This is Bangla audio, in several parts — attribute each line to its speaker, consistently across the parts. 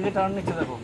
Speaker 1: যে টার্ন নিচ্ছে দেখো।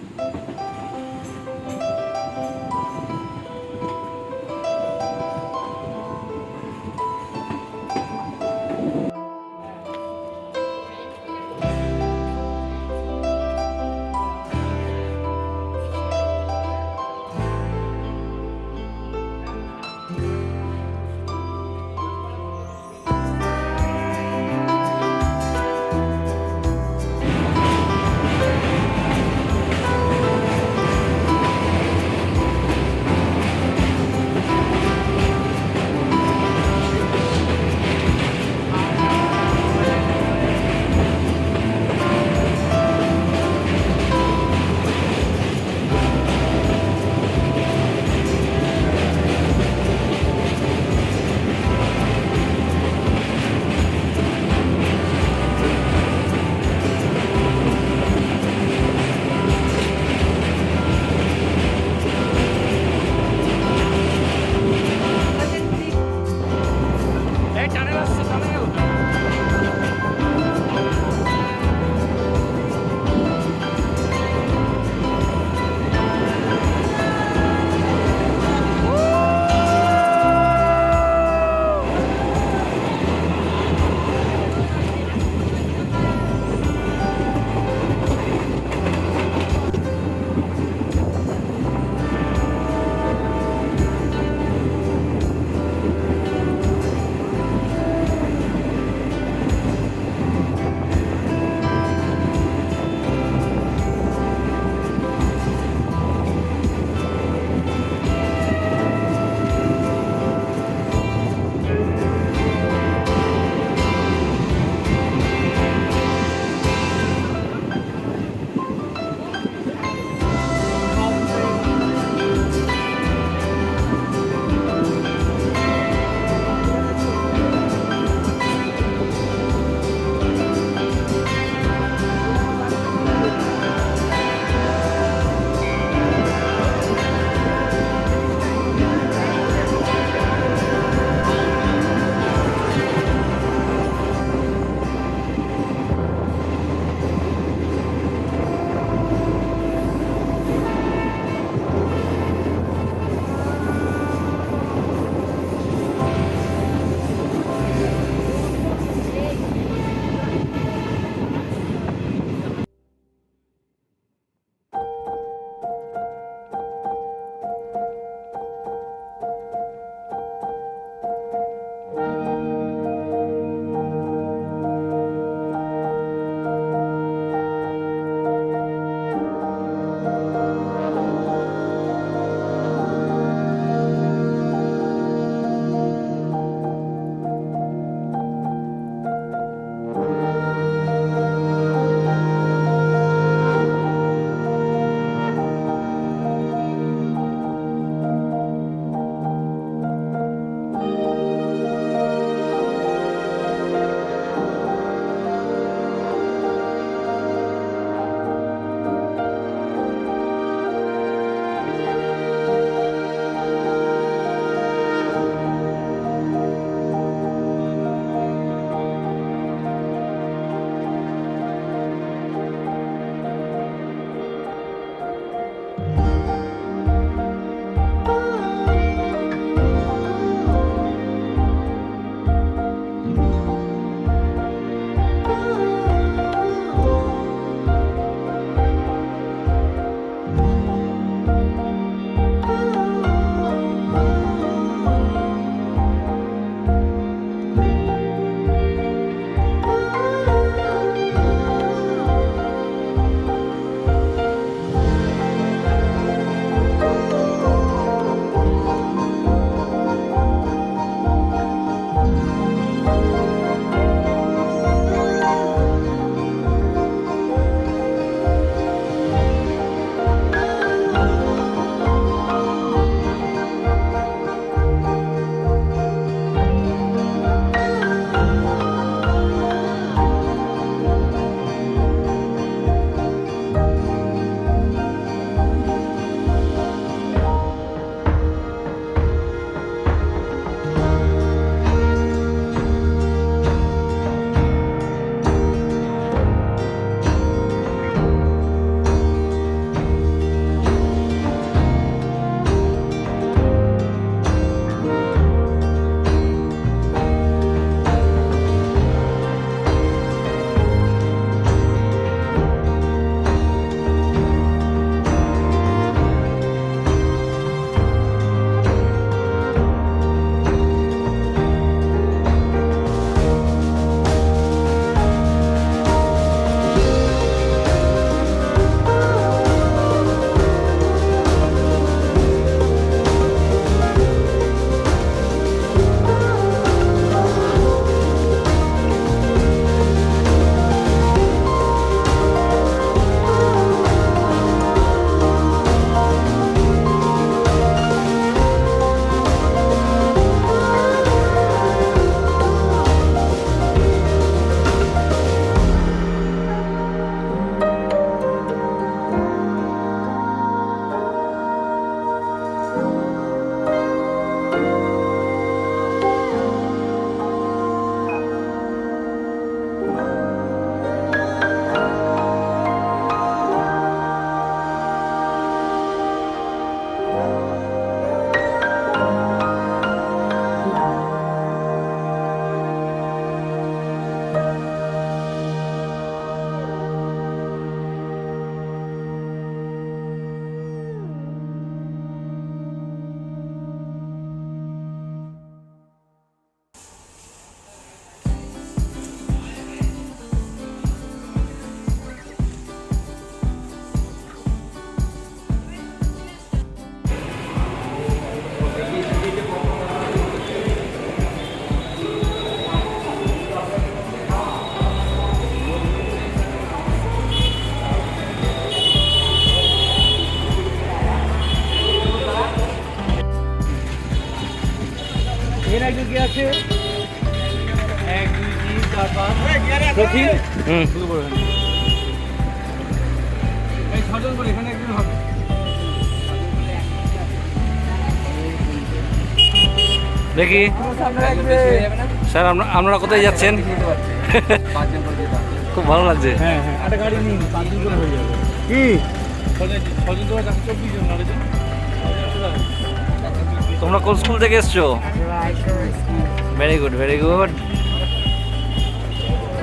Speaker 1: কি আছে 1 2 3 4 5 প্রথিন শুরু করে এই 6 জন করে এখানে একজন হবে
Speaker 2: দেখি স্যার আপনারা কোথায় যাচ্ছেন? খুব ভালো লাগছে।
Speaker 1: হ্যাঁ হ্যাঁ একটা গাড়ি নিন 5 জন করে হয়ে যাবে কি 6 জন করে 24 জন নালে জন
Speaker 2: তোমরা কোন স্কুল থেকে এসছো? Very good very good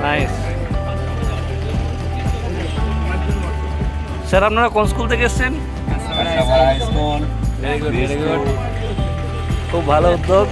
Speaker 2: nice. Sir আপনারা কোন স্কুল থেকে এসছেন? ভেরি গুড ভেরি গুড, খুব ভালো উদ্যোগ।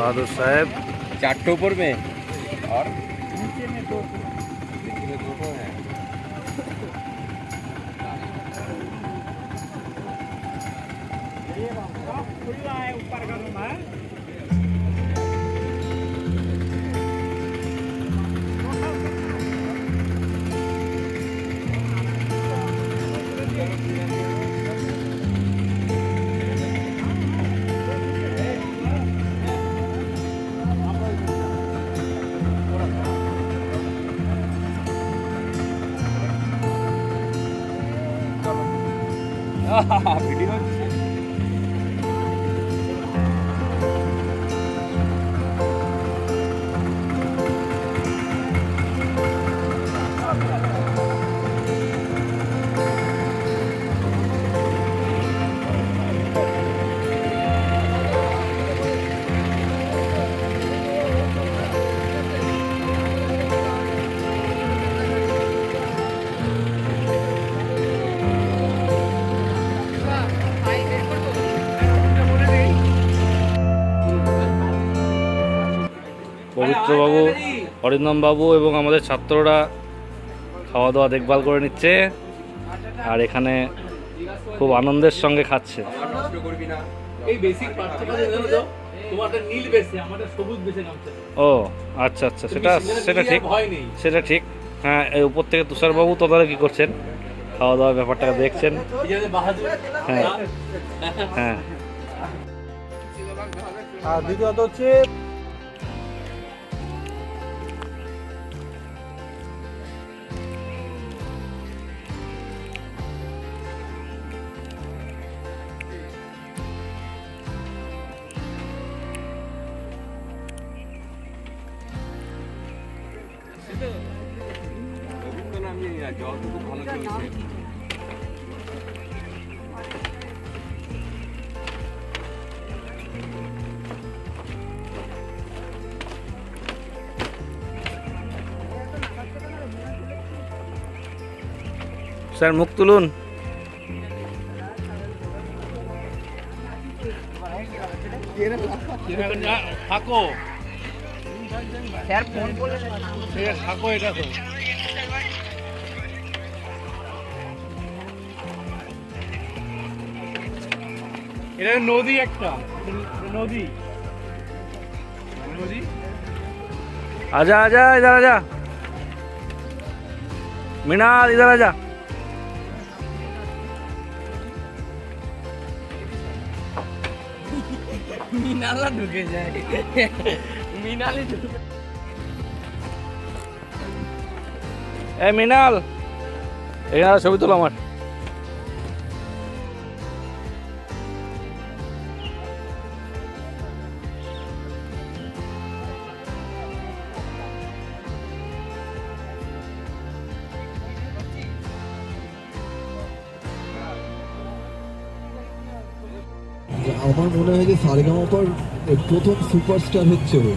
Speaker 2: बहादुर साहब
Speaker 3: 4 ऊपर में और नीचे में 2 है। खुला है ऊपर का रूम है। वीडियो
Speaker 2: পবিত্রবাবু, অরিন্দমবাবু এবং আমাদের ছাত্ররা খাওয়া দাওয়া দেখভাল করে নিচ্ছে আর এখানে খুব আনন্দের সঙ্গে খাচ্ছে। ও আচ্ছা আচ্ছা, সেটা ঠিক, সেটা ঠিক। হ্যাঁ, এই উপর থেকে তুষারবাবু তদারকি করছেন, খাওয়া দাওয়ার ব্যাপারটাকে দেখছেন। হ্যাঁ হ্যাঁ।
Speaker 1: আর দ্বিতীয়ত হচ্ছে
Speaker 3: জল খুব ভালো চলছে।
Speaker 2: স্যার মুখ তুলুন।
Speaker 1: থাকো থাকো এটা তো এটা নদী একটা নদী নদী
Speaker 2: आजा आजा इधर आजा मिनाल इधर आजा।
Speaker 1: মিনালা ঢুকে যায় মিনালে ঢুকে
Speaker 2: এ মিনাল এখানে ছবি তোলো আমার।
Speaker 4: আমার মনে হয় যে সারেগামাপার প্রথম সুপারস্টার হচ্ছে ও।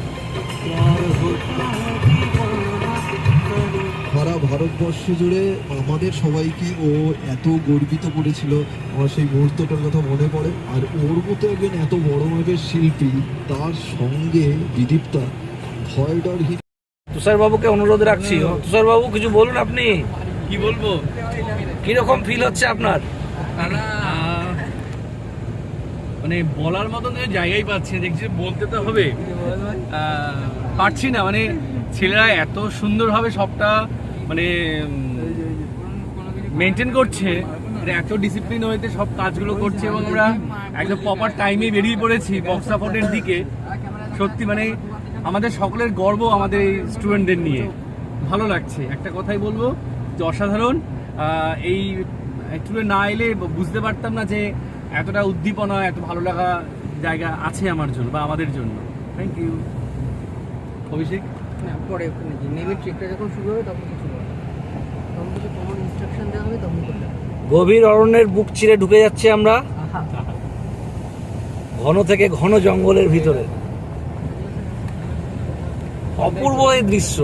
Speaker 4: সারা ভারতবর্ষ জুড়ে আমাদের সবাইকে ও এত গর্বিত করেছিল, আমার সেই মুহূর্তটার কথা মনে পড়ে। আর ওর মতো একজন এত বড় মাপের শিল্পী, তার সঙ্গে বিদীপ্তা ভয়ডরহীন।
Speaker 2: তুষার বাবুকে অনুরোধ রাখছি, তুষার বাবু কিছু বলুন। আপনি
Speaker 1: কি বলবো
Speaker 2: কিরকম ফিল হচ্ছে আপনার?
Speaker 1: মানে বলার মতন জায়গায় পাচ্ছি না, দেখছি বলতে তো হবে, পারছি না। মানে ছেলেরা এত সুন্দরভাবে সবটা মানে মেনটেন করছে, এত ডিসিপ্লিন হইতে সব কাজগুলো করছে এবং আমরা একদম প্রপার টাইমে বেরিয়ে পড়েছি বক্স সাপোর্টের দিকে। সত্যি মানে আমাদের সকলের গর্ব আমাদের এই স্টুডেন্টদের নিয়ে, ভালো লাগছে। একটা কথাই বলবো যে অসাধারণ। এই স্টুডেন্ট না এলে বুঝতে পারতাম না যে এতটা উদ্দীপনা, এত ভালো লাগা জায়গা আছে আমার জন্য বা আমাদের জন্য। থ্যাংক ইউ অভিষেক।
Speaker 5: পরে ওখানে যে নেমের ট্রেকটা যখন শুরু হবে তখন কিছু বলা, তখন কিছু কমন ইনস্ট্রাকশন দেওয়া হবে, তখন করতে হবে।
Speaker 2: গভীর অরণ্যের বুক চিরে ঢুকে যাচ্ছে আমরা, ঘন থেকে ঘন জঙ্গলের ভিতরে। অপূর্ব এই দৃশ্য।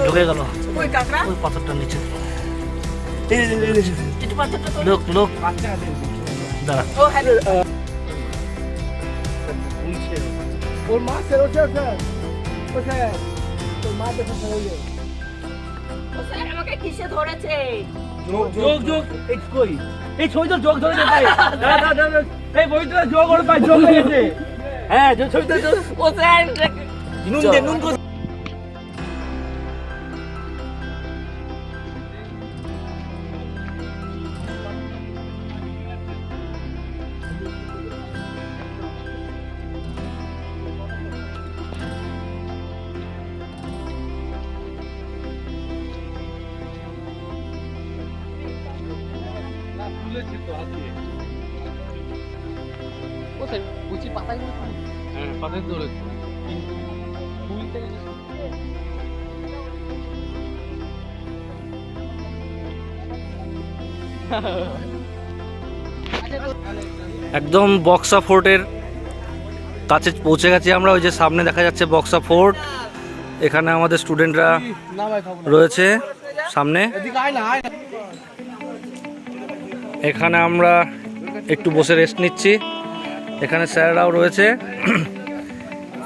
Speaker 2: ঢুকে গেল
Speaker 5: ওই কাকড়া,
Speaker 2: ওই পাথরটার নিচে। লোক লোক দাঁড়া।
Speaker 5: ও হ্যাঁ,
Speaker 1: ওর মা স্যার
Speaker 5: ও স্যার আমাকে কিসে ধরেছে?
Speaker 1: যোগ যোগ এই কই এই ছবি তো যোগ ধরে দেখাই। দাদা দাদা এই বই তো যোগ ওর পাই যোগ লেগেছে। হ্যাঁ যে ছবি তো
Speaker 5: ও স্যার
Speaker 2: নুন দে নুন করে।
Speaker 1: ধরেছে তো হাত দিয়ে।
Speaker 5: কোথায় কুচি পাতাগুলো খায়?
Speaker 1: হ্যাঁ, পাতায় ধরেছে। কিন্তু ফুল থেকে
Speaker 2: একদম বক্সা ফোর্টের কাছে পৌঁছে গেছি আমরা। ওই যে সামনে দেখা যাচ্ছে বক্সা ফোর্ট, এখানে আমাদের স্টুডেন্টরা রয়েছে সামনে। এখানে আমরা একটু বসে রেস্ট নিচ্ছি, এখানে স্যাররাও রয়েছে,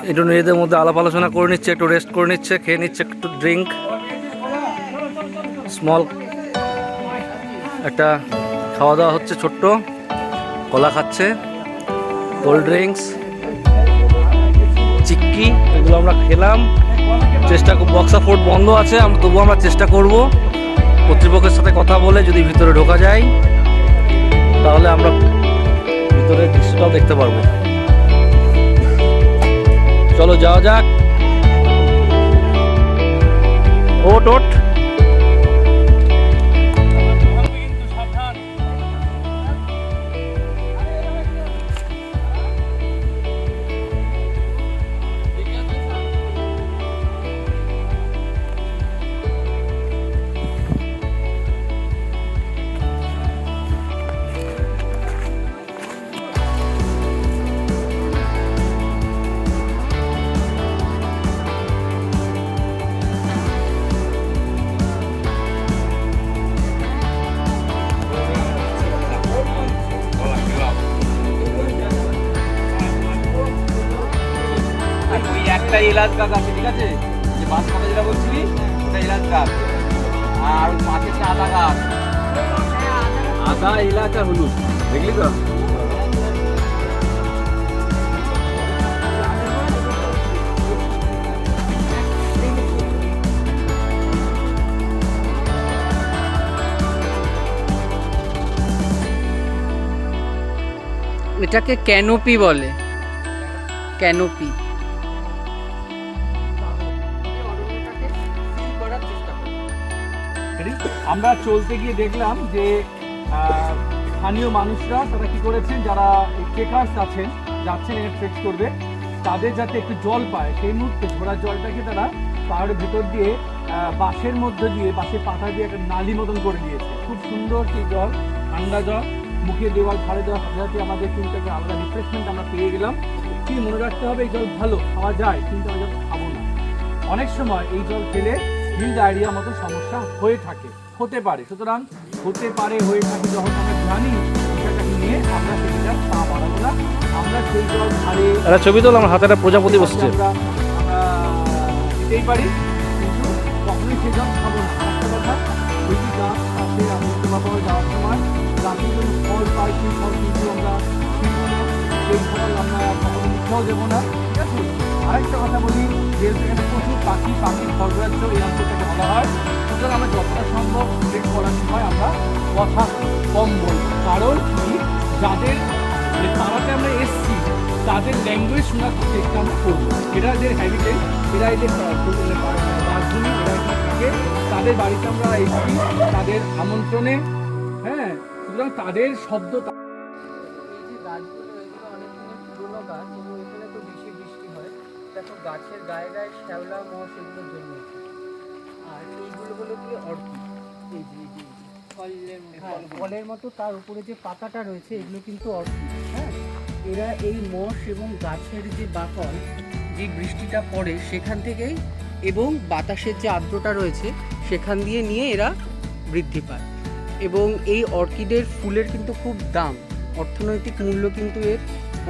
Speaker 2: একটু নিজেদের মধ্যে আলাপ আলোচনা করে নিচ্ছে, একটু রেস্ট করে নিচ্ছে, খেয়ে নিচ্ছে একটু ড্রিঙ্ক, স্মল একটা খাওয়া দাওয়া হচ্ছে, ছোট্ট কলা খাচ্ছে, কোল্ড ড্রিঙ্কস, চিক্কি, এগুলো আমরা খেলাম। চেষ্টা বক্সা ফোর্ট বন্ধ আছে, তবুও আমরা চেষ্টা করব কর্তৃপক্ষের সাথে কথা বলে যদি ভিতরে ঢোকা যায় তাহলে আমরা ভিতরের দৃশ্যটাও দেখতে পারবো। চলো যাওয়া যাক। ওট ওট
Speaker 3: ওই একটা এলাচ গাছ আছে, ঠিক আছে, যে বাঁশ কাটা যেটা বলছিলি ওটা এলাচ গাছ, আর ওই পাশেরটা আদা গাছ, আদা এলাচ আর হলুদ, দেখলি তো?
Speaker 5: এটাকে ক্যানোপি বলে, ক্যানোপি।
Speaker 1: আমরা চলতে গিয়ে দেখলাম যে স্থানীয় মানুষরা তারা কি করেছেন, যারা ট্রেকার্স আছেন, যাচ্ছেন এখানে ট্রেক করবে, তাদের যাতে একটু জল পায় সেই মুহূর্তে ঘোড়ার জলটাকে তারা পাহাড়ের ভেতর দিয়ে বাঁশের মধ্যে দিয়ে, বাঁশের পাতা দিয়ে একটা নালি মতন করে দিয়েছে। খুব সুন্দর সেই জল, ঠান্ডা জল, মুখে দেওয়াল ধারে দেওয়া সাথে আমাদের কিন্তু একটা আলাদা রিফ্রেশমেন্ট আমরা পেয়ে গেলাম। কি মনে রাখতে হবে, এই জল ভালো, খাওয়া যায়, কিন্তু আমরা জল খাবো না। অনেক সময় এই জল খেলে হিল ডায়রিয়া মতো সমস্যা হয়ে থাকে, হতে পারে। সুতরাং হতে পারে, হয়ে থাকে, যখন আমরা জানি বিষয়টাকে নিয়ে আমরা সেটা পা বাড়াবো না। আমরা সেই জল ধারে
Speaker 2: একটা ছবি তোলা, আমার হাতে একটা প্রজাপতি বসছে।
Speaker 1: আমরা দিতেই পারি, কিন্তু কখনোই সেই জল খাবো না। একটা কথা, ওই যে গাছ আছে, আমি তোমার যাওয়ার সময় গাছে যদি ফল পাই, সেই ফল কিন্তু আমরা কিনবো না, সেই ফল আমরা কখনো মিথ্যাও দেবো না, ঠিক আছে? আরেকটা কথা বলি, যেহেতু এখানে প্রচুর পাখির ফলরাজ্য এই অঞ্চলটাকে বলা হয়, সুতরাং আমরা যতটা সম্ভব ট্রেক করার সময় আমরা কথা কম বলবো। কারণ কি, যাদের যে পাড়াতে আমরা এসছি তাদের ল্যাঙ্গুয়েজ শোনার চেষ্টা আমরা করবো। এরা যে হ্যাবিটেট, এরা এই যে বাসভূমি, এরা এখানে থাকে, তাদের বাড়িতে আমরা এসছি তাদের আমন্ত্রণে, হ্যাঁ, সুতরাং তাদের শব্দ
Speaker 5: এই যে গাছগুলো, এগুলো অনেক দিনের পুরোনো গাছ, এবং এখানে তো বেশি বৃষ্টি হয়, দেখো গাছের গায়ে গায়ে শ্যাওলা, মশ এগুলো জন্মেছে। আর এইগুলো হলো কি অর্কিড, এই যে ফলের মতো তার উপরে যে পাতাটা রয়েছে, এগুলো কিন্তু অর্কিড। হ্যাঁ, এরা এই মশ এবং গাছের যে বাকল, যে বৃষ্টিটা পড়ে সেখান থেকেই, এবং বাতাসের যে আর্দ্রতা রয়েছে সেখান দিয়ে নিয়ে এরা বৃদ্ধি পায়। এবং এই অর্কিডের ফুলের কিন্তু খুব দাম, অর্থনৈতিক মূল্য কিন্তু এর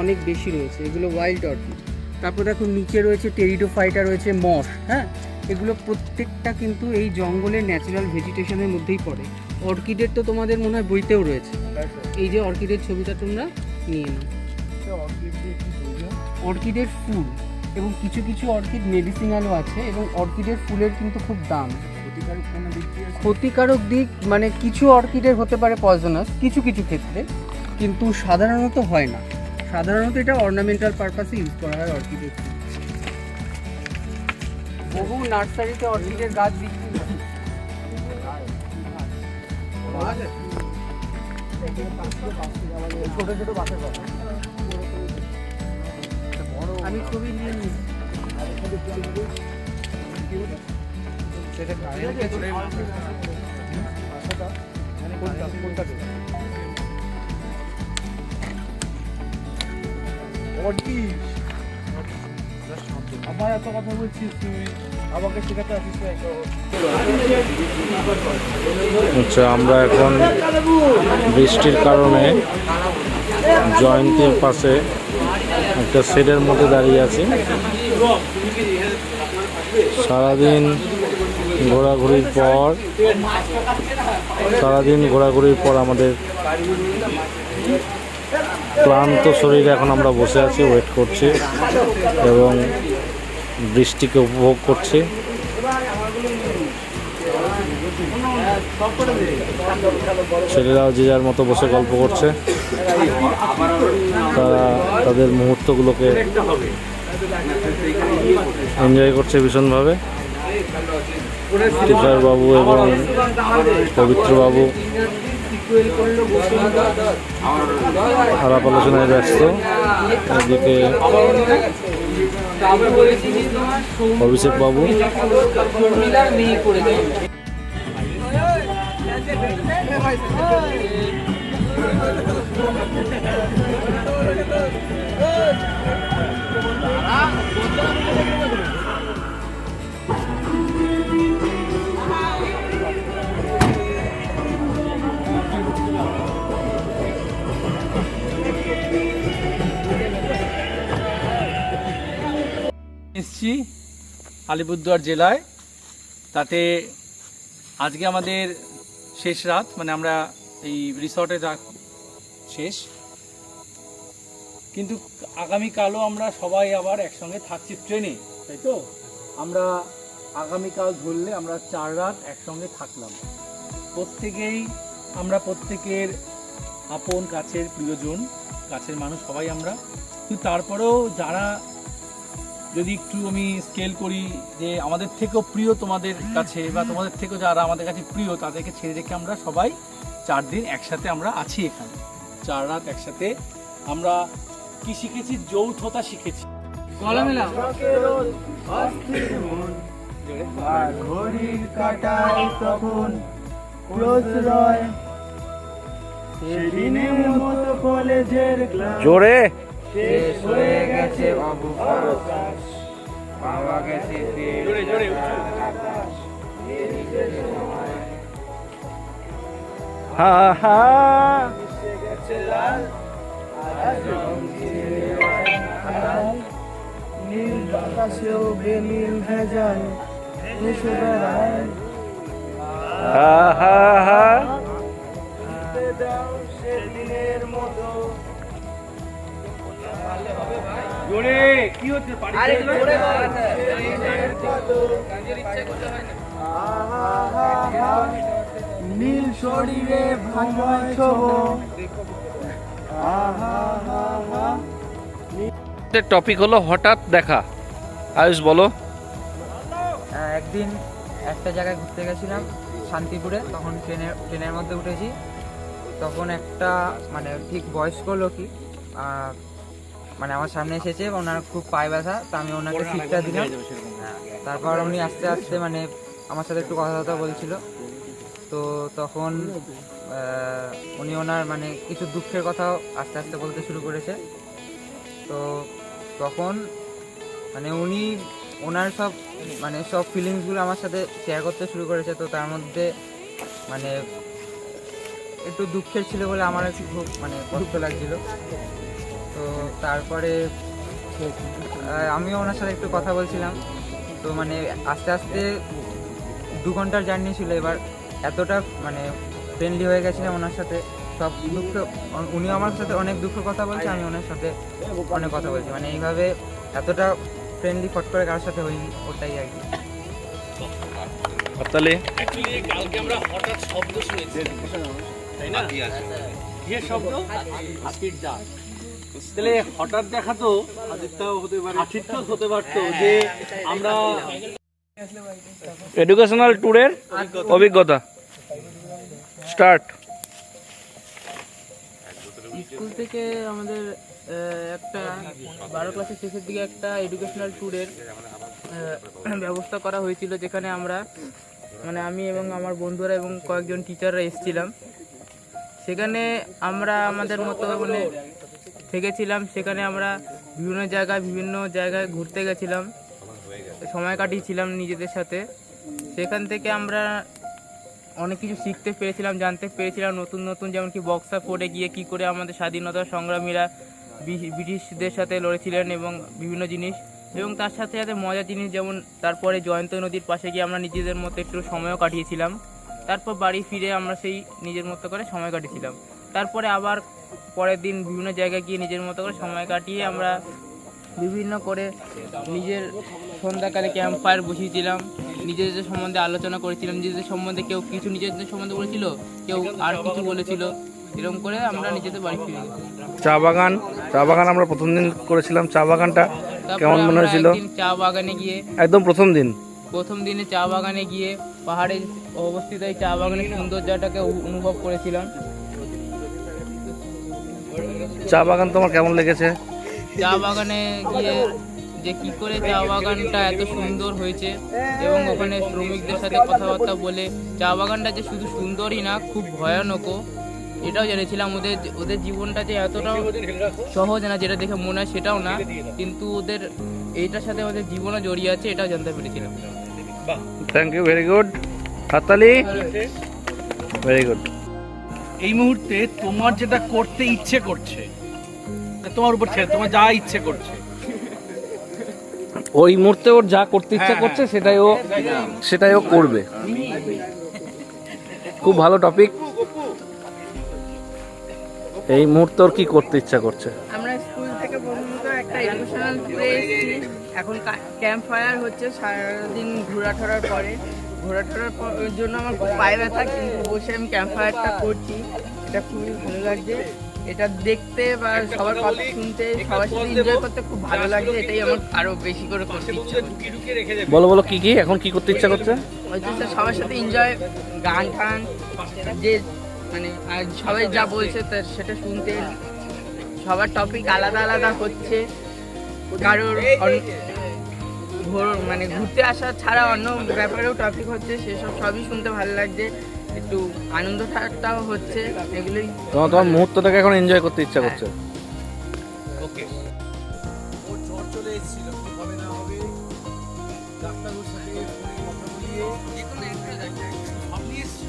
Speaker 5: অনেক বেশি রয়েছে। এগুলো ওয়াইল্ড অর্কিড। তারপর দেখো নিচে রয়েছে টেরিডোফাইটা, রয়েছে মস। হ্যাঁ, এগুলো প্রত্যেকটা কিন্তু এই জঙ্গলের ন্যাচারাল ভেজিটেশনের মধ্যেই পড়ে। অর্কিডের তো তোমাদের মনে হয় বইতেও রয়েছে, এই যে অর্কিডের ছবিটা তোমরা নিয়ে নাও। অর্কিডের ফুল, এবং কিছু কিছু অর্কিড মেডিসিনালও আছে, এবং অর্কিডের ফুলের কিন্তু খুব দাম। ক্ষতিকারক দিক মানে কিছু অর্কিডের হতে পারে পয়জনাস কিছু কিছু ক্ষেত্রে, কিন্তু সাধারণত হয় না। সাধারণত এটা অর্নামেন্টাল পারপাসে ইউজ করা হয় অর্কিডের ফুল। বহু নার্সারিতে অর্কিডের গাছ বিক্রি হয়। ছোট ছোট বাসের কথা আমি ছবি নিয়ে নিই সেটা আমার এত কথা বলছিস তুই আমাকে শেখাতে আসিস না
Speaker 2: আচ্ছা, আমরা এখন বৃষ্টির কারণে জয়ন্তীর পাশে একটা শেডের মধ্যে দাঁড়িয়ে আছি। সারাদিন ঘোরাঘুরির পর আমাদের ক্লান্ত শরীরে এখন আমরা বসে আছি, ওয়েট করছি এবং বৃষ্টিকে উপভোগ করছি। ছেলেরাও যে যার মতো বসে গল্প করছে, তারা তাদের মুহূর্তগুলোকে এনজয় করছে ভীষণভাবে। তুষার বাবু এবং পবিত্র বাবু আলাপ আলোচনায় ব্যস্ত। এদিকে অভিষেক বাবু
Speaker 3: এসছি আলিপুরদুয়ার জেলায়। তাতে আজকে আমাদের শেষ রাত, মানে আমরা এই রিসর্টে শেষ, কিন্তু আগামীকালও আমরা সবাই আবার একসঙ্গে থাকছি ট্রেনে, তাই তো? আমরা আগামীকাল ধরলে আমরা 4 রাত একসঙ্গে থাকলাম। প্রত্যেকের আপন কাছের প্রিয়জন, কাছের মানুষ সবাই আমরা। কিন্তু তারপরেও যারা, যদি একটু আমি স্কেল করি, যে আমাদের থেকেও প্রিয় তোমাদের কাছে বা তোমাদের থেকেও যারা আমাদের কাছে প্রিয়, তাদেরকে ছেড়ে রেখে আমরা সবাই 4 দিন একসাথে আমরা আছি এখানে। 4 রাত একসাথে আমরা কি শিখেছি? যৌথতা শিখেছি।
Speaker 5: ঘড়ির কাটায় তখন ক্লোজ রয় সেদিনের মতো কলেজের ক্লাস
Speaker 2: জোরে
Speaker 5: শেষ হয়ে গেছে অবকাশ পাওয়া গেছে
Speaker 2: হা হা
Speaker 5: নীল বাতাসেও বেনীল ভেজাল এসে বেড়ায়
Speaker 2: হা হা হা
Speaker 5: দাও সেদিনের মতো
Speaker 3: জোরে কি হচ্ছে?
Speaker 5: নীল শরীরে ভ্রময় ছোব
Speaker 2: টপিক হলো হঠাৎ দেখা। আয়ুষ বলো।
Speaker 6: একদিন একটা জায়গায় ঘুরতে গেছিলাম শান্তিপুরে, তখন ট্রেনের মধ্যে উঠেছি। তখন একটা মানে ঠিক বয়স্ক লোকই মানে আমার সামনে এসেছে, ওনার খুব পায়ে ব্যথা, তো আমি ওনাকে সিটটা দিলাম। তারপর উনি আস্তে আস্তে মানে আমার সাথে একটু কথাবার্তা বলছিল। তো তখন উনি ওনার মানে কিছু দুঃখের কথাও আস্তে আস্তে বলতে শুরু করেছে। তো তখন মানে উনি ওনার সব ফিলিংসগুলো আমার সাথে শেয়ার করতে শুরু করেছে। তো তার মধ্যে মানে একটু দুঃখের ছিল বলে আমার একটু খুব মানে কষ্ট লাগছিল। তো তারপরে আমিও ওনার সাথে একটু কথা বলছিলাম। তো মানে আস্তে আস্তে 2 ঘন্টার জার্নি ছিল। এবার এতটা মানে ফ্রেন্ডলি হয়ে গেছিলাম ওনার সাথে, সব দুঃখ, উনিও আমার সাথে অনেক দুঃখ কথা বলছে, আমি ওনার সাথে অনেক কথা বলছি। মানে এইভাবে এতটা ফ্রেন্ডলি ফট করে কারোর সাথে হয়নি, ওটাই আর কি।
Speaker 2: তাহলে
Speaker 3: কালকে আমরা হঠাৎ শব্দ শুনেছি, তাই না? কিসের শব্দ? হাতির ডাক। তাহলে হঠাৎ দেখা তো হাতিরটাও হতে পারতো যে আমরা
Speaker 2: এডুকেশনাল ট্যুরের অভিজ্ঞতা স্টার্ট।
Speaker 5: স্কুল থেকে আমাদের একটা 12 ক্লাসের শেষের দিকে একটা এডুকেশনাল ট্যুরের ব্যবস্থা করা হয়েছিল, যেখানে আমরা মানে আমি এবং আমার বন্ধুরা এবং কয়েকজন টিচাররা এসেছিলাম। সেখানে আমরা আমাদের মতো মানে থেকেছিলাম। সেখানে আমরা বিভিন্ন জায়গায় ঘুরতে গেছিলাম, সময় কাটিয়েছিলাম নিজেদের সাথে। সেখান থেকে আমরা অনেক কিছু শিখতে পেরেছিলাম, জানতে পেরেছিলাম নতুন নতুন, যেমন কি বক্সা ফোর্টে গিয়ে কী করে আমাদের স্বাধীনতা সংগ্রামীরা ব্রিটিশদের সাথে লড়েছিলেন এবং বিভিন্ন জিনিস, এবং তার সাথে সাথে মজার জিনিস যেমন তারপরে জয়ন্ত নদীর পাশে গিয়ে আমরা নিজেদের মতো একটু সময়ও কাটিয়েছিলাম। তারপর বাড়ি ফিরে আমরা সেই নিজের মতো করে সময় কাটিয়েছিলাম। তারপরে আবার পরের দিন বিভিন্ন জায়গায় গিয়ে নিজের মতো করে সময় কাটিয়ে আমরা বিভিন্ন করে নিজের সন্ধ্যাকালে ক্যাম্প ফায়ার বসিয়েছিলাম, নিজেদের সম্বন্ধে আলোচনা করেছিলাম, নিজেদের সম্বন্ধে কেউ কিছু নিজেদের সম্বন্ধে বলেছিল, কেউ আর কিছু বলেছিল। এরকম করে আমরা নিজেদের বাড়ি ফিরে গেলাম।
Speaker 2: চা বাগান আমরা প্রথম দিন করেছিলাম। চা বাগানটা কেমন মনে হয়েছিল?
Speaker 5: চা বাগানে গিয়ে
Speaker 2: একদম প্রথম দিনে
Speaker 5: চা বাগানে গিয়ে পাহাড়ে অবস্থিত এই চা বাগানের সৌন্দর্যটাকে অনুভব করেছিলাম।
Speaker 2: চা বাগান তোমার কেমন লেগেছে?
Speaker 5: চা বাগানে গিয়ে যে কি করে চা বাগানটা এত সুন্দর হয়েছে এবং ওখানে শ্রমিকদের সাথে কথাবার্তা বলে চা বাগানটা যে শুধু সুন্দরই না, খুব ভয়ানকও, এটাও জেনেছিলাম। ওদের জীবনটা যে এতটাও সহজ না যেটা দেখে মনে হয় সেটাও না, কিন্তু ওদের এইটার সাথে আমাদের জীবনও জড়িয়ে আছে, এটাও জানতে পেরেছিলাম।
Speaker 2: Thank you, very good. হাততালি, ভেরি গুড।
Speaker 3: এই মুহূর্তে তোমার যেটা করতে ইচ্ছে করছে, তোমার উপর ছেড়ে, তোমার যা ইচ্ছে করছে,
Speaker 2: ওই মুহূর্তে ওর যা করতে ইচ্ছা করছে সেটাই ও করবে। খুব ভালো টপিক। এই মুহূর্তে ওর কি করতে ইচ্ছা করছে?
Speaker 5: আমরা স্কুল থেকে প্রথমত একটা এডুকেশনাল ট্যুরে এসেছি। এখন ক্যাম্প ফায়ার হচ্ছে, সারাদিন ঘোরাটোরার জন্য আমার পায়ে ব্যথা, কিন্তু বসে আমি ক্যাম্প ফায়ারটা করছি, এটা খুবই ভালো লাগছে। এটা দেখতে বা সবার কথা শুনতে, সবার সাথে এনজয় করতে খুব ভালো লাগছে। এটাই আমার আরো বেশি করে করতে ইচ্ছা করছে।
Speaker 2: বলো কি এখন কি করতে ইচ্ছা করছে?
Speaker 5: হচ্ছে সবার সাথে এনজয়, গান টান, যে মানে আর সবাই যা বলছে সেটা শুনতে। সবার টপিক আলাদা আলাদা হচ্ছে, কারোর মানে ঘুরতে আসা ছাড়া অন্য ব্যাপারেও টপিক হচ্ছে, সেসব সবই শুনতে ভালো লাগছে। একটু আনন্দ ঠাট্টাও হচ্ছে, এগুলোই।
Speaker 2: তোমার মুহূর্তটাকে এখন এনজয় করতে ইচ্ছা করছে।
Speaker 3: ওকে। ওর জ্বর চলে এসেছিল, কি হবে না হবে, ডাক্তারবাবুর সাথে ফোনে কথা বলিয়ে সব নিয়ে এসছে।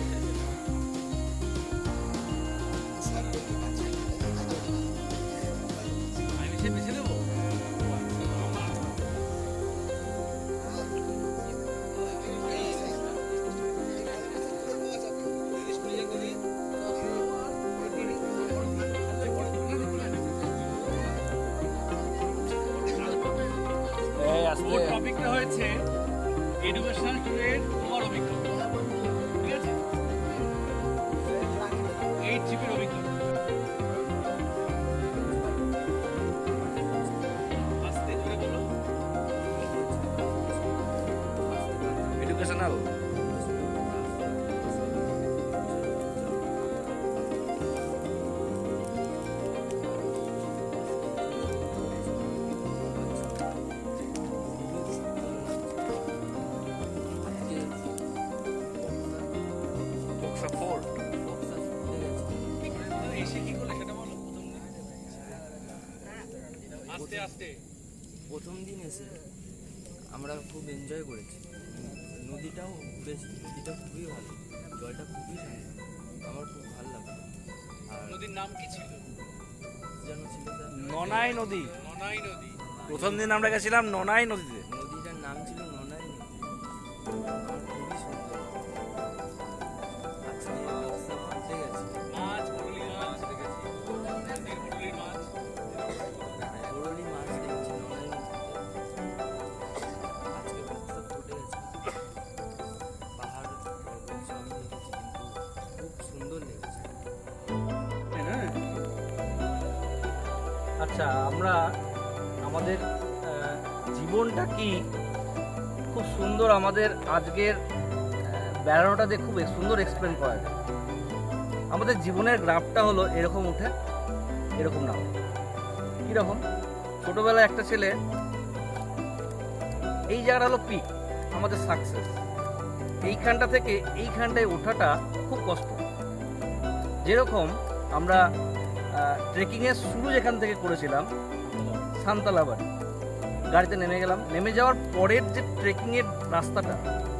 Speaker 3: আমি বেছে দেবো। ওর টপিকটা হয়েছে এডুকেশনাল ট্যুরের তোমার অভিজ্ঞতা, ঠিক আছে? 8 জিবির অভিজ্ঞতা। আস্তে জোরে বলো।
Speaker 2: এডুকেশনাল।
Speaker 3: এসে কি করলে সেটা বলো। আস্তে আস্তে।
Speaker 7: প্রথম দিন এসে আমরা খুব এনজয় করেছি। নদীটাও খুবই ভালো, জলটা খুবই ঠান্ডা, আমার খুব ভালো লাগলো। আর
Speaker 3: নদীর নাম কি ছিল?
Speaker 7: যেন ছিল
Speaker 2: ননাই নদী।
Speaker 3: ননাই নদী।
Speaker 2: প্রথম দিন আমরা গেছিলাম ননাই নদীতে।
Speaker 7: নদীটার নাম ছিল ননাই নদী। আমার খুবই সুন্দর। আজকে বক্সা ফুটে গেছে।
Speaker 3: মাছ, বরলি মাছ দেখেছি। নদীর বরলি মাছ।
Speaker 7: বরলি মাছ দেখছি ননাই নদীতে। আজকে বক্সা ফুটে গেছে। পাহাড় পর্বত সবই দেখেছি, কিন্তু খুব সুন্দর লেগেছে।
Speaker 2: আচ্ছা, আমরা আমাদের জীবনটা কি খুব সুন্দর, আমাদের আজকের বেড়ানোটাতে খুব সুন্দর এক্সপ্লেন করা যায়। আমাদের জীবনের গ্রাফটা হলো এরকম উঠে,
Speaker 3: এরকম না হয়। কীরকম? ছোটোবেলায় একটা ছেলে, এই জায়গাটা হলো পিক, আমাদের সাকসেস। এইখানটা থেকে এইখানটায় ওঠাটা খুব কষ্ট। যেরকম আমরা ট্রেকিংয়ের শুরু যেখান থেকে করেছিলাম সান্তালাবাড়ি, গাড়িতে নেমে গেলাম, নেমে যাওয়ার পরের যে ট্রেকিংয়ের রাস্তাটা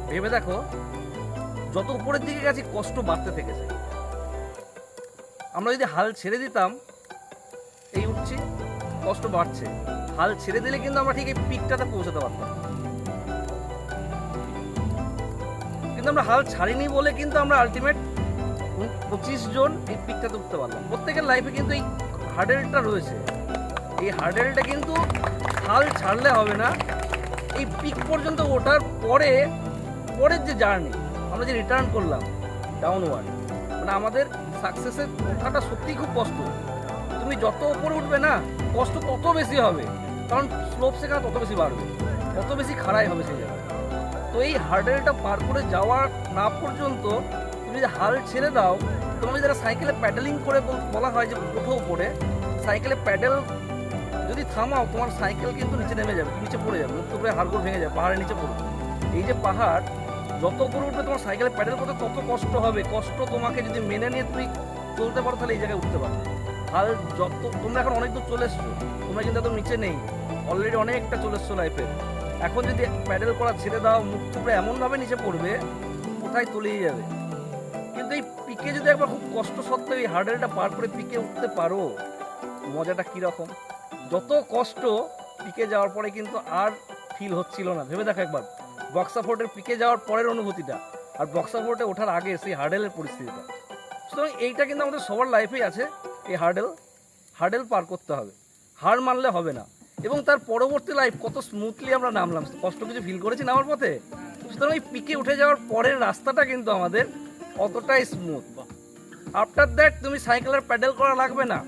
Speaker 3: ভেবে দেখো, যত উপরের দিকে গেছি কষ্ট বাড়তে থেকেছে। আমরা যদি হাল ছেড়ে দিতাম, এই উঠছি কষ্ট বাড়ছে, হাল ছেড়ে দিলে কিন্তু আমরা ঠিক এই পিকটাতে পৌঁছাতে পারতাম। কিন্তু আমরা হাল ছাড়িনি বলে কিন্তু আমরা আলটিমেট 25 জন এই পিকটাতে উঠতে পারলাম। প্রত্যেকের লাইফে কিন্তু এই হার্ডেলটা রয়েছে। এই হার্ডেলটা কিন্তু হাল ছাড়লে হবে না। এই পিক পর্যন্ত ওঠার পরে পরের যে জার্নি, আমরা যে রিটার্ন করলাম ডাউনওয়ার্ড, মানে আমাদের সাকসেসের ওঠাটা সত্যিই খুব কষ্ট। তুমি যত উপরে উঠবে না, কষ্ট তত বেশি হবে, কারণ স্লোপ সেখানে তত বেশি বাড়বে, তত বেশি খাড়াই হবে সেই জায়গায়। তো এই হার্ডেলটা পার করে যাওয়ার না পর্যন্ত তুমি যদি হাল ছেড়ে দাও, তোমাকে যারা সাইকেলে প্যাডেলিং করে বলা হয় যে ওঠো উপরে, সাইকেলে প্যাডেল যদি থামাও, তোমার সাইকেল কিন্তু নিচে নেমে যাবে, নিচে পড়ে যাবে, মুক্ত করে হাড়গোড় ভেঙে যাবে, পাহাড়ের নিচে পড়বে। এই যে পাহাড়, যত উপরে উঠবে তোমার সাইকেলে প্যাডেল করতে তত কষ্ট হবে। কষ্ট তোমাকে যদি মেনে নিয়ে তুমি চলতে পারো, তাহলে এই জায়গায় উঠতে পারো। হাল যত, তোমরা এখন অনেক দূর চলে এসছো, তোমরা কিন্তু এত নিচে নেই, অলরেডি অনেকটা চলে এসছো লাইফে। এখন যদি প্যাডেল করা ছেড়ে দাও, মুখ থুবড়ে এমনভাবে নিচে পড়বে, কোথায় তলিয়ে যাবে। কিন্তু এই পিকে যদি একবার খুব কষ্ট সত্ত্বেও এই হার্ডেলটা পার করে পিকে উঠতে পারো, মজাটা কীরকম। যত কষ্ট পিকে যাওয়ার পরে কিন্তু আর ফিল হচ্ছিল না। ভেবে দেখো একবার বক্সা ফোর্টের পিকে যাওয়ার পরের অনুভূতিটা, আর বক্সা ফোর্টে ওঠার আগে সেই হার্ডেলের পরিস্থিতিটা। সুতরাং এইটা কিন্তু আমাদের সবার লাইফেই আছে, এই হার্ডেল পার করতে হবে, হার মানলে হবে না। এবং তার পরবর্তী লাইফ কত স্মুথলি আমরা নামলাম, কষ্ট কিছু ফিল করেছি নামার পথে। সুতরাং এই পিকে উঠে যাওয়ার পরের রাস্তাটা কিন্তু আমাদের অতটাই স্মুথ। আফটার দ্যাট তুমি সাইকেলের প্যাডেল করা লাগবে না,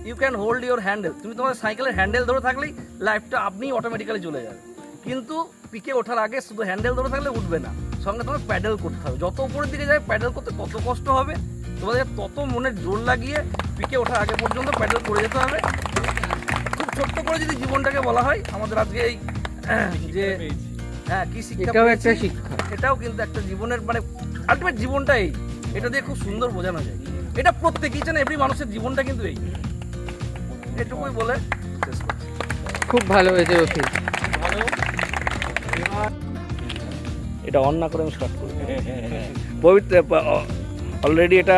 Speaker 3: you can hold your handle. তুমি তোমার সাইকেলের হ্যান্ডেল ধরে থাকলেই লাইফটা আপনি অটোমেটিক্যালি চলে যাবে। কিন্তু পিকে ওঠার আগে শুধু হ্যান্ডেল ধরে থাকলে উঠবে না, সঙ্গে তোমার প্যাডেল করতে হবে। যত উপরের দিকে যায় প্যাডেল করতে কত কষ্ট হবে, তোমাদের তত মনের জোর লাগিয়ে পিকে ওঠার আগে পর্যন্ত প্যাডেল করে যেতে হবে। খুব ছোট্ট করে যদি জীবনটাকে বলা হয়, আমাদের আজকে এই যে হ্যাঁ কি শিক্ষা,
Speaker 5: এটাও একটা শিক্ষা।
Speaker 3: এটাও কিন্তু একটা জীবনের মানে আলটিমেট জীবনটাই, এটা দিয়ে খুব সুন্দর বোঝানো যায়। এটা প্রত্যেক ইচ এন্ড এভরি মানুষের জীবনটা কিন্তু এই, এটুকুই বলে শেষ করছি।
Speaker 5: খুব ভালো হয়েছে রফিক।
Speaker 2: এটা অন না করে আমি স্টার্ট করি। পবিত্র অলরেডি এটা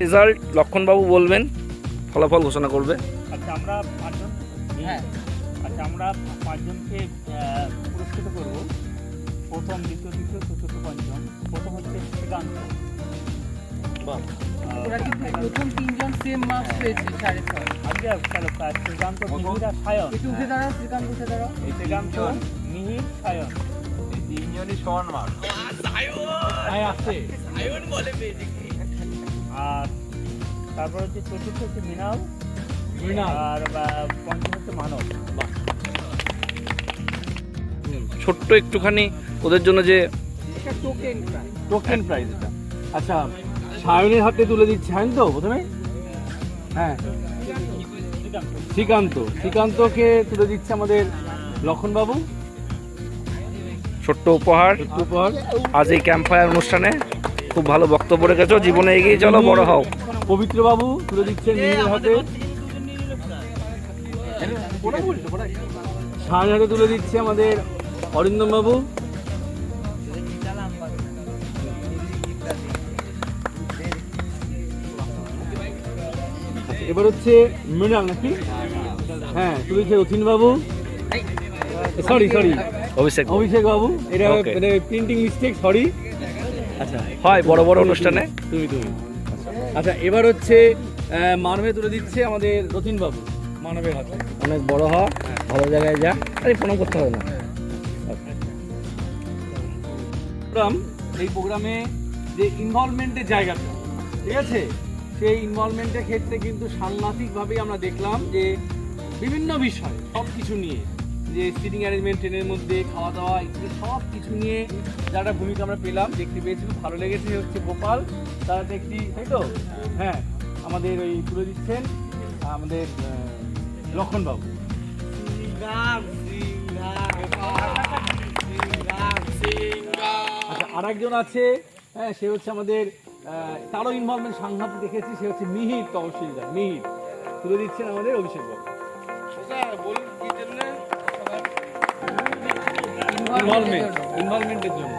Speaker 2: রেজাল্ট লক্ষণবাবু বলবেন, ফলাফল ঘোষণা করবে।
Speaker 8: আচ্ছা আমরা পাঁচজন,
Speaker 5: হ্যাঁ
Speaker 8: আচ্ছা আমরা পাঁচজনকে পুরস্কৃত করব। প্রথম, দ্বিতীয়, তৃতীয়, চতুর্থ, পঞ্চম। প্রথম হচ্ছে শ্রীকান্ত।
Speaker 5: ওরা কিন্তু প্রথম তিনজন সেম মার্কস পেয়েছে 6.5।
Speaker 8: আজকে চলো শ্রীকান্ত, মিহির আর সায়ন।
Speaker 5: একটু উঠে দাঁড়াও, শ্রীকান্ত উঠে দাঁড়াও।
Speaker 8: শ্রীকান্ত, মিহির, সায়ন। আর তারপর হচ্ছে চতুর্থ হচ্ছে মৃণাল, আর পঞ্চম হচ্ছে মানব।
Speaker 2: ছোট্ট একটুখানি ওদের জন্য যে
Speaker 5: এটা টোকেন প্রাইস।
Speaker 1: টোকেন প্রাইজ এটা। আচ্ছা, সায়নের হাতে তুলে দিচ্ছি সায়ন তো প্রথমে। হ্যাঁ, শ্রীকান্তকে তুলে দিচ্ছে আমাদের লক্ষণবাবু।
Speaker 2: ছোট্ট উপহার আজ এই ক্যাম্প ফায়ার অনুষ্ঠানে। খুব ভালো বক্তব্য রেখেছো, জীবনে এগিয়ে চলো, বড় হও।
Speaker 1: পবিত্রবাবু তুলে দিচ্ছেন নিজের হাতে। সায়নের হাতে তুলে দিচ্ছে আমাদের অরিন্দম বাবু। এবার হচ্ছে মৃণাল নাকি? হ্যাঁ, তুলেছে রথিন বাবু, সরি অভিষেক বাবু। এটা
Speaker 2: Okay.
Speaker 1: Printing mistake, sorry. আচ্ছা,
Speaker 2: হয় বড় বড় অনুষ্ঠানে।
Speaker 1: তুমি আচ্ছা, এবার হচ্ছে মানবে তুলে দিচ্ছে আমাদের রথিন বাবু, মানবের হাতে।
Speaker 2: অনেক বড় হওয়া, ভালো জায়গায় যা। আরে প্রণাম করতে হবে না।
Speaker 1: এই প্রোগ্রামে যে ইনভলভমেন্টের জায়গাটা, ঠিক আছে, সেই ইনভলভমেন্টের ক্ষেত্রে কিন্তু সাংঘাতিকভাবেই আমরা দেখলাম যে বিভিন্ন বিষয় সব কিছু নিয়ে, যে সিটিং অ্যারেঞ্জমেন্ট, ট্রেনের মধ্যে খাওয়া দাওয়া ইত্যাদি সব কিছু নিয়ে যারা ভূমিকা আমরা পেলাম, দেখতে পেয়েছি, খুব ভালো লেগেছে। হচ্ছে গোপাল, তারা একটি, তাই তো? হ্যাঁ, আমাদের ওই তুলে দিচ্ছেন। আমাদের লক্ষণ বাবু। আচ্ছা, আরেকজন আছে, হ্যাঁ, সে হচ্ছে আমাদের তারও ইনভলভমেন্ট সাংঘাতিক দেখেছি, সে হচ্ছে মিহির তহসিলদার। মিহির তুলে দিচ্ছেন আমাদের অভিষেক বাবু। ইনভলভমেন্টের জন্য।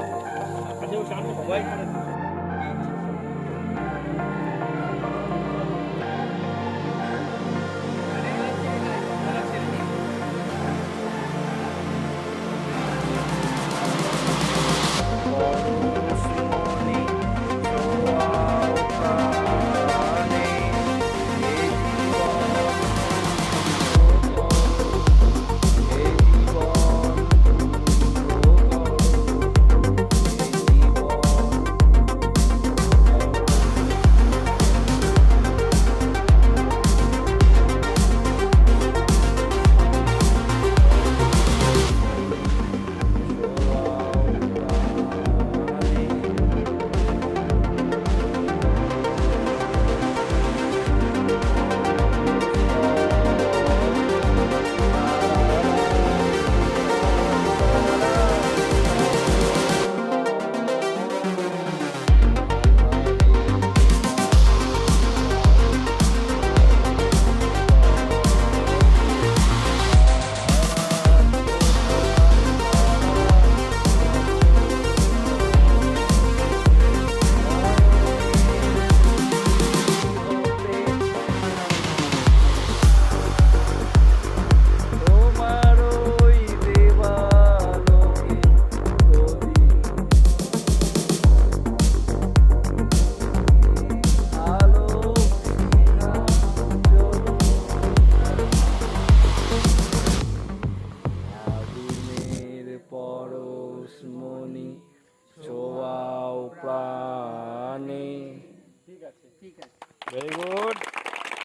Speaker 1: পরশমণি ছোঁয়াও প্রাণে।
Speaker 5: ঠিক আছে।
Speaker 2: Very good.